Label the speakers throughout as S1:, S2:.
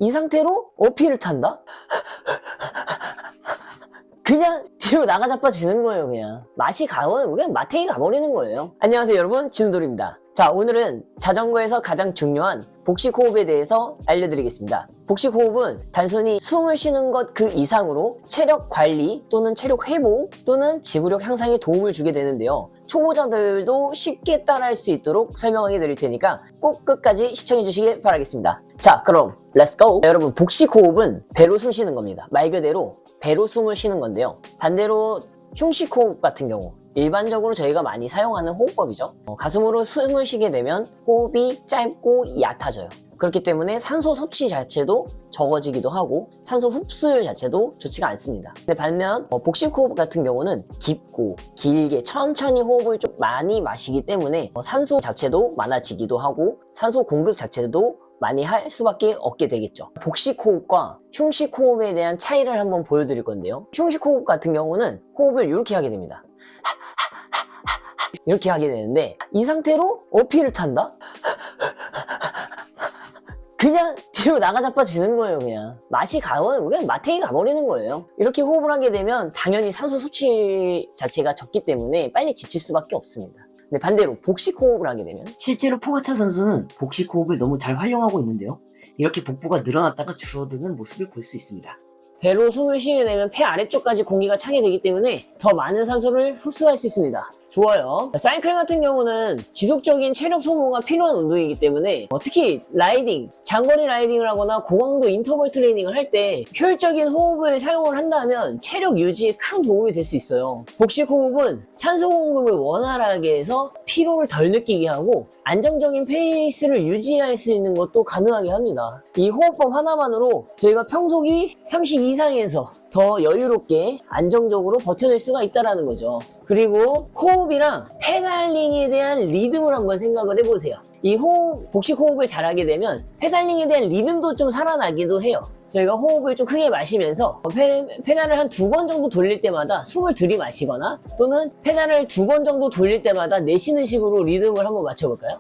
S1: 이 상태로 어필을 탄다? 그냥 뒤로 나가 자빠지는 거예요. 그냥 맛이 가면 그냥 마탱이 가버리는 거예요. 안녕하세요 여러분, 진우돌입니다. 자, 오늘은 자전거에서 가장 중요한 복식 호흡에 대해서 알려드리겠습니다. 복식 호흡은 단순히 숨을 쉬는 것 그 이상으로 체력 관리 또는 체력 회복 또는 지구력 향상에 도움을 주게 되는데요. 초보자들도 쉽게 따라할 수 있도록 설명하게 드릴 테니까 꼭 끝까지 시청해 주시길 바라겠습니다. 자, 그럼 렛츠고! 여러분, 복식 호흡은 배로 숨 쉬는 겁니다. 말 그대로 배로 숨을 쉬는 건데요. 반대로 흉식 호흡 같은 경우, 일반적으로 저희가 많이 사용하는 호흡법이죠. 가슴으로 숨을 쉬게 되면 호흡이 짧고 얕아져요. 그렇기 때문에 산소 섭취 자체도 적어지기도 하고 산소 흡수율 자체도 좋지가 않습니다. 근데 반면 복식 호흡 같은 경우는 깊고 길게 천천히 호흡을 좀 많이 마시기 때문에 산소 자체도 많아지기도 하고 산소 공급 자체도 많이 할 수밖에 없게 되겠죠. 복식 호흡과 흉식 호흡에 대한 차이를 한번 보여드릴 건데요. 흉식 호흡 같은 경우는 호흡을 이렇게 하게 됩니다. 이렇게 하게 되는데 이 상태로 어필을 탄다? 그냥 뒤로 나가 자빠지는 거예요. 그냥 맛이 가면 그냥 마탱이 가버리는 거예요. 이렇게 호흡을 하게 되면 당연히 산소 섭취 자체가 적기 때문에 빨리 지칠 수밖에 없습니다. 근데 반대로 복식 호흡을 하게 되면 실제로 포가차 선수는 복식 호흡을 너무 잘 활용하고 있는데요. 이렇게 복부가 늘어났다가 줄어드는 모습을 볼 수 있습니다. 배로 숨을 쉬게 되면 폐 아래쪽까지 공기가 차게 되기 때문에 더 많은 산소를 흡수할 수 있습니다. 좋아요. 사이클 같은 경우는 지속적인 체력 소모가 필요한 운동이기 때문에 특히 라이딩, 장거리 라이딩을 하거나 고강도 인터벌 트레이닝을 할 때 효율적인 호흡을 사용을 한다면 체력 유지에 큰 도움이 될 수 있어요. 복식 호흡은 산소 공급을 원활하게 해서 피로를 덜 느끼게 하고 안정적인 페이스를 유지할 수 있는 것도 가능하게 합니다. 이 호흡법 하나만으로 저희가 평속이 30 이상에서 더 여유롭게 안정적으로 버텨낼 수가 있다는 거죠. 그리고 호흡이랑 페달링에 대한 리듬을 한번 생각을 해보세요. 이 복식 호흡을 잘하게 되면 페달링에 대한 리듬도 좀 살아나기도 해요. 저희가 호흡을 좀 크게 마시면서 페달을 한 2번 정도 돌릴 때마다 숨을 들이마시거나 또는 페달을 2번 정도 돌릴 때마다 내쉬는 식으로 리듬을 한번 맞춰볼까요?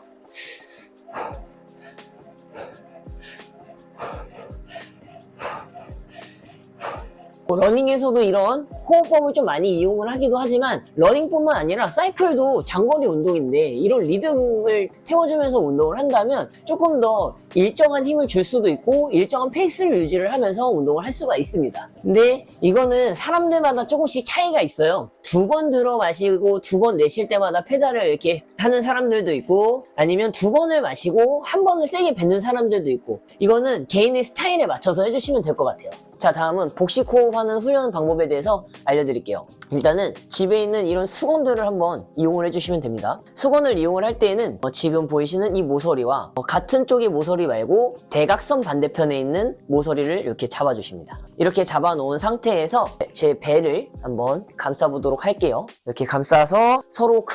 S1: 러닝에서도 이런 호흡법을 좀 많이 이용을 하기도 하지만 러닝뿐만 아니라 사이클도 장거리 운동인데 이런 리듬을 태워주면서 운동을 한다면 조금 더 일정한 힘을 줄 수도 있고 일정한 페이스를 유지를 하면서 운동을 할 수가 있습니다. 근데 이거는 사람들마다 조금씩 차이가 있어요. 2번 들어 마시고 2번 내쉴 때마다 페달을 이렇게 하는 사람들도 있고 아니면 2번을 마시고 1번을 세게 뱉는 사람들도 있고 이거는 개인의 스타일에 맞춰서 해주시면 될 것 같아요. 자, 다음은 복식 호흡하는 훈련 방법에 대해서 알려드릴게요. 일단은 집에 있는 이런 수건들을 한번 이용을 해주시면 됩니다. 수건을 이용을 할 때에는 지금 보이시는 이 모서리와 같은 쪽의 모서리 말고 대각선 반대편에 있는 모서리를 이렇게 잡아주십니다. 이렇게 잡아놓은 상태에서 제 배를 한번 감싸보도록 할게요. 이렇게 감싸서 서로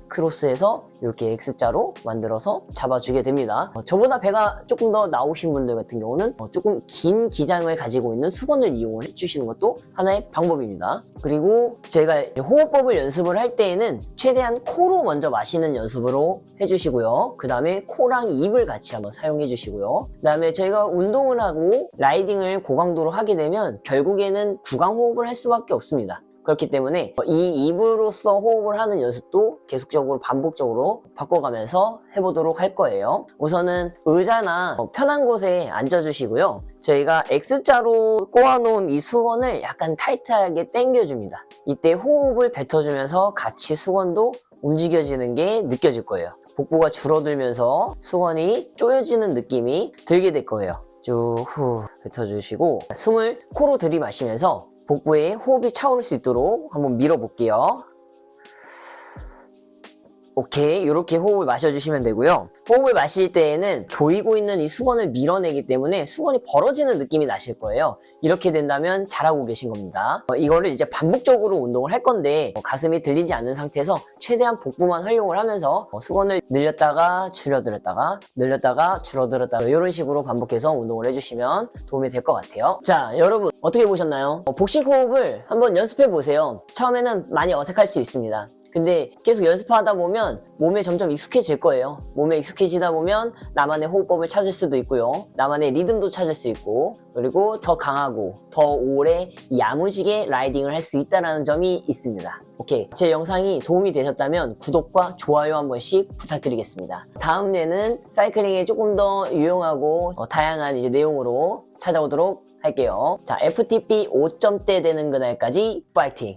S1: 크로스해서 이렇게 X자로 만들어서 잡아주게 됩니다. 저보다 배가 조금 더 나오신 분들 같은 경우는 조금 긴 기장을 가지고 있는 수건을 이용을 해주시는 것도 하나의 방법입니다. 그리고 제가 호흡법을 연습을 할 때에는 최대한 코로 먼저 마시는 연습으로 해주시고요. 그 다음에 코랑 입을 같이 한번 사용해 주시고요. 그 다음에 저희가 운동을 하고 라이딩을 고강도로 하게 되면 결국에는 구강호흡을 할 수밖에 없습니다. 그렇기 때문에 이 입으로써 호흡을 하는 연습도 계속적으로 반복적으로 바꿔가면서 해보도록 할 거예요. 우선은 의자나 편한 곳에 앉아주시고요. 저희가 X자로 꼬아놓은 이 수건을 약간 타이트하게 당겨줍니다. 이때 호흡을 뱉어주면서 같이 수건도 움직여지는 게 느껴질 거예요. 복부가 줄어들면서 수건이 조여지는 느낌이 들게 될 거예요. 쭉 뱉어주시고 숨을 코로 들이마시면서 복부에 호흡이 차오를 수 있도록 한번 밀어볼게요. 오케이, 이렇게 호흡을 마셔주시면 되고요. 호흡을 마실 때에는 조이고 있는 이 수건을 밀어내기 때문에 수건이 벌어지는 느낌이 나실 거예요. 이렇게 된다면 잘하고 계신 겁니다. 이거를 이제 반복적으로 운동을 할 건데 가슴이 들리지 않는 상태에서 최대한 복부만 활용을 하면서 수건을 늘렸다가 줄여들었다가 늘렸다가 줄어들었다가 이런 식으로 반복해서 운동을 해주시면 도움이 될 것 같아요. 자, 여러분 어떻게 보셨나요? 복식 호흡을 한번 연습해 보세요. 처음에는 많이 어색할 수 있습니다. 근데 계속 연습하다 보면 몸에 점점 익숙해질 거예요. 몸에 익숙해지다 보면 나만의 호흡법을 찾을 수도 있고요. 나만의 리듬도 찾을 수 있고, 그리고 더 강하고 더 오래 야무지게 라이딩을 할 수 있다는 점이 있습니다. 오케이, 제 영상이 도움이 되셨다면 구독과 좋아요 한 번씩 부탁드리겠습니다. 다음에는 사이클링에 조금 더 유용하고 다양한 이제 내용으로 찾아오도록 할게요. 자, FTP 5점대 되는 그날까지 파이팅!